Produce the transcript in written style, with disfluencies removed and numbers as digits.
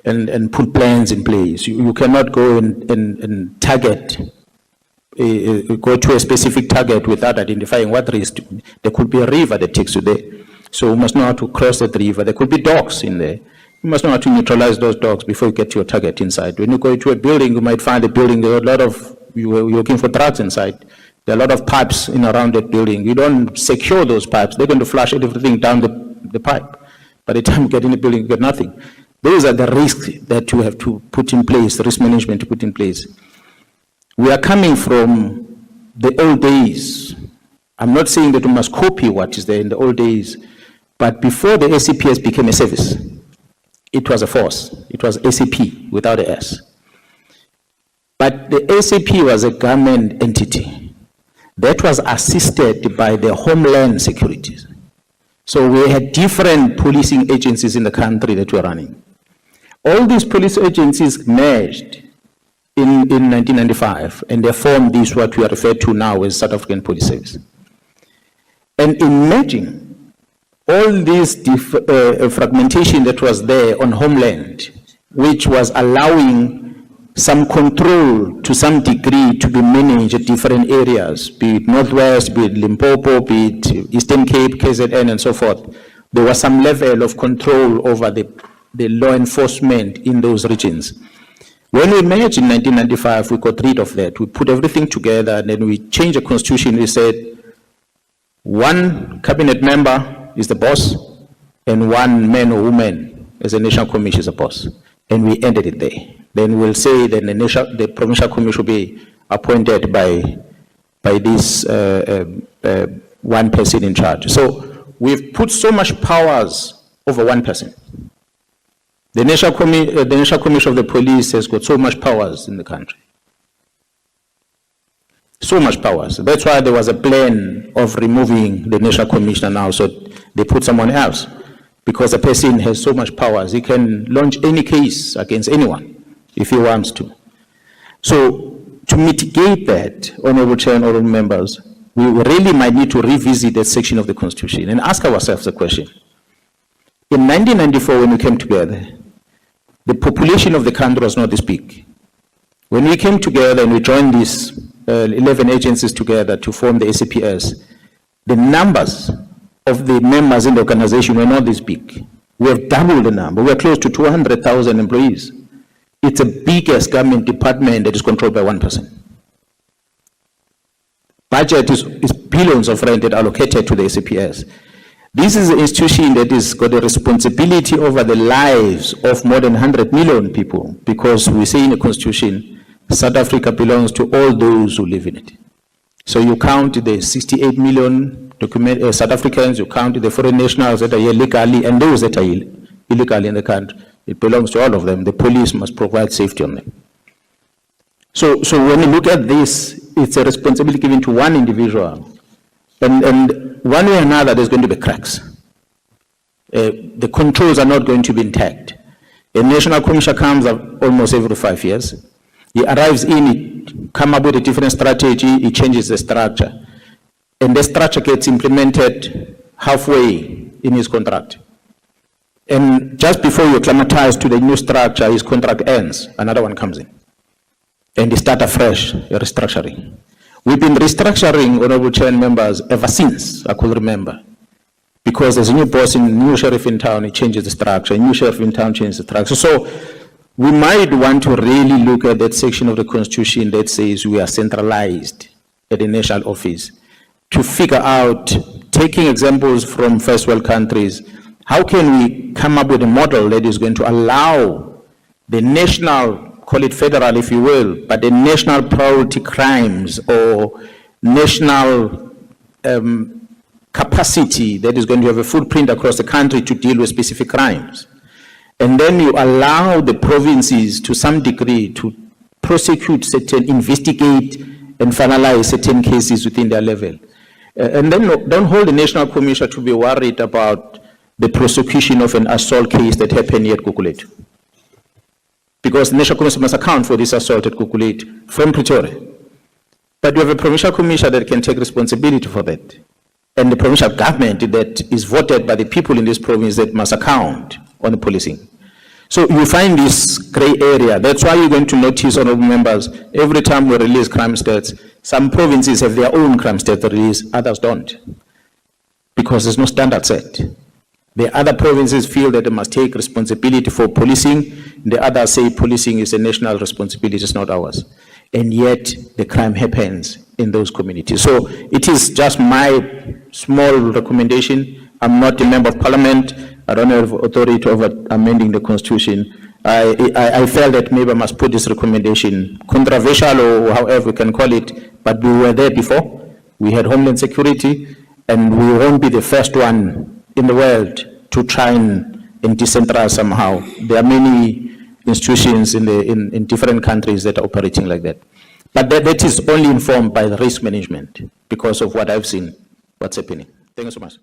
and put plans in place. You cannot go and target, go to a specific target without identifying what risk. There could be a river that takes you there. So you must know how to cross that river. There could be dogs in there. You must know how to neutralize those dogs before you get to your target inside. When you go to a building, you might find a building, there are a lot of, you're looking for drugs inside. There are a lot of pipes in around that building. You don't secure those pipes. They're going to flush everything down the pipe. By the time you get in the building, you get nothing. Those are the risks that you have to put in place, the risk management to put in place. We are coming from the old days. I'm not saying that we must copy what is there in the old days, but before the SAPS became a service, it was a force. It was SAP without an S. But the SAP was a government entity that was assisted by the Homeland Security. So we had different policing agencies in the country that were running. All these police agencies merged in 1995, and they formed this, what we are referred to now as South African Police Service. And in merging all this fragmentation that was there on Homeland, which was allowing some control to some degree to be managed at different areas, be it Northwest, be it Limpopo, be it Eastern Cape, KZN, and so forth. There was some level of control over the law enforcement in those regions. When we merged in 1995, we got rid of that. We put everything together, and then we changed the constitution. We said one cabinet member is the boss, and one man or woman as a national commission is a boss. And we ended it there. Then we'll say that the provincial commission will be appointed by this one person in charge. So we've put so much powers over one person. The National Commission of the Police has got so much powers in the country. So much powers. That's why there was a plan of removing the National Commissioner now, so they put someone else. Because the person has so much powers, he can launch any case against anyone if he wants to. So to mitigate that, Honorable Chair and Honorable Members, we really might need to revisit that section of the Constitution and ask ourselves the question. In 1994, when we came together, the population of the country was not this big. When we came together and we joined these 11 agencies together to form the SAPS, the numbers of the members in the organization were not this big. We have doubled the number. We are close to 200,000 employees. It's the biggest government department that is controlled by one person. Budget is billions of rand that are allocated to the SAPS. This is an institution that has got a responsibility over the lives of more than 100 million people, because we say in the Constitution, South Africa belongs to all those who live in it. So you count the 68 million South Africans, you count the foreign nationals that are here legally, and those that are illegally in the country. It belongs to all of them. The police must provide safety on them. So when you look at this, it's a responsibility given to one individual. And one way or another, there's going to be cracks. The controls are not going to be intact. A national commissioner comes up almost every 5 years. He arrives in, he comes up with a different strategy, he changes the structure. And the structure gets implemented halfway in his contract. And just before you acclimatize to the new structure, his contract ends, another one comes in. And they start afresh, a restructuring. We've been restructuring, Honorable Chair and members, ever since I could remember. Because there's a new boss, new sheriff in town, he changes the structure, a new sheriff in town changes the structure. So we might want to really look at that section of the Constitution that says we are centralized at the national office to figure out, taking examples from first world countries, how can we come up with a model that is going to allow the national, call it federal if you will, but the national priority crimes or national capacity that is going to have a footprint across the country to deal with specific crimes. And then you allow the provinces to some degree to prosecute certain, investigate and finalize certain cases within their level. And then don't hold the National Commission to be worried about the prosecution of an assault case that happened here at Gugulethu. Because the National Commission must account for this assault at Gugulethu from Pretoria. But you have a provincial commissioner that can take responsibility for that. And the provincial government that is voted by the people in this province that must account on the policing. So you find this gray area. That's why you're going to notice, honorable members, every time we release crime stats, some provinces have their own crime stats release, others don't. Because there's no standard set. The other provinces feel that they must take responsibility for policing. The others say policing is a national responsibility, it's not ours. And yet the crime happens in those communities. So it is just my small recommendation. I'm not a member of parliament. I don't have authority over amending the constitution. I felt that maybe I must put this recommendation, controversial or however we can call it, but we were there before. We had Homeland Security, and we won't be the first one in the world to try and decentralize somehow. There are many institutions in different countries that are operating like that. But that is only informed by the risk management because of what I've seen, what's happening. Thank you so much.